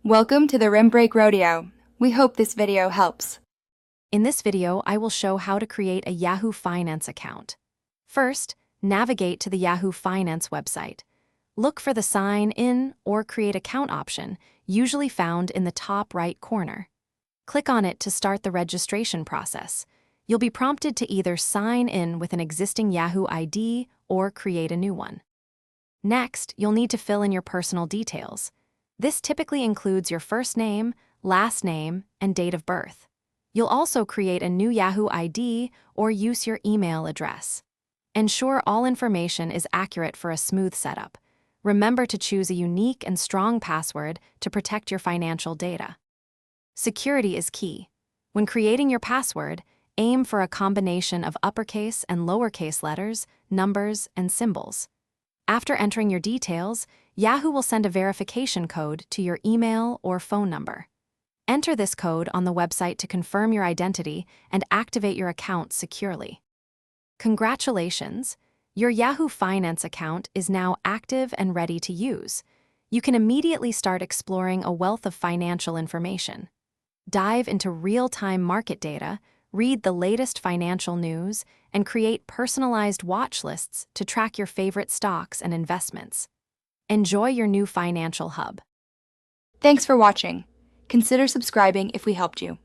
Welcome to the Rim Break Rodeo. We hope this video helps. In this video, I will show how to create a Yahoo Finance account. First, navigate to the Yahoo Finance website. Look for the Sign In or Create Account option, usually found in the top right corner. Click on it to start the registration process. You'll be prompted to either sign in with an existing Yahoo ID or create a new one. Next, you'll need to fill in your personal details. This typically includes your first name, last name, and date of birth. You'll also create a new Yahoo ID or use your email address. Ensure all information is accurate for a smooth setup. Remember to choose a unique and strong password to protect your financial data. Security is key. When creating your password, aim for a combination of uppercase and lowercase letters, numbers, and symbols. After entering your details, Yahoo will send a verification code to your email or phone number. Enter this code on the website to confirm your identity and activate your account securely. Congratulations! Your Yahoo Finance account is now active and ready to use. You can immediately start exploring a wealth of financial information. Dive into real-time market data, read the latest financial news, and create personalized watch lists to track your favorite stocks and investments. Enjoy your new financial hub. Thanks for watching. Consider subscribing if we helped you.